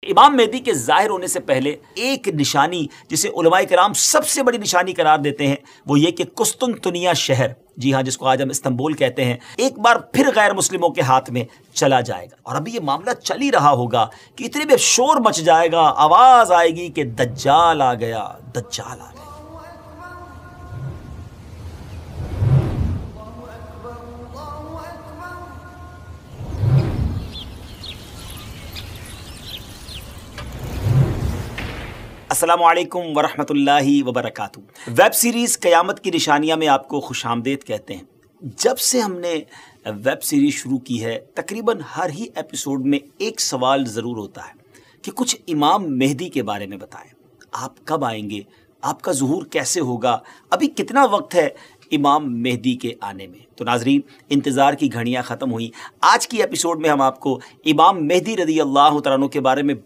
इमाम मेहदी के जाहिर होने से पहले एक निशानी जिसे उलमाए किराम सबसे बड़ी निशानी करार देते हैं वो ये कि कुस्तुनतुनिया शहर, जी हाँ, जिसको आज हम इस्तांबुल कहते हैं, एक बार फिर गैर मुस्लिमों के हाथ में चला जाएगा। और अभी ये मामला चल ही रहा होगा कि इतने में शोर मच जाएगा, आवाज आएगी कि दज्जाल आ गया, दज्जाल आ गया। अस्सलामुअलैकुम वरहमतुल्लाहि वबरकातुहू। वेब सीरीज़ क़यामत की निशानियाँ में आपको खुशामदीद कहते हैं। जब से हमने वेब सीरीज़ शुरू की है तकरीबन हर ही एपिसोड में एक सवाल ज़रूर होता है कि कुछ इमाम मेहदी के बारे में बताएं। आप कब आएंगे, आपका ज़ुहूर कैसे होगा, अभी कितना वक्त है इमाम मेहदी के आने में। तो नाजरीन, इंतज़ार की घड़ियाँ ख़त्म हुई। आज की एपिसोड में हम आपको इमाम मेहदी रज़ी अल्लाह तआला अन्हु के बारे में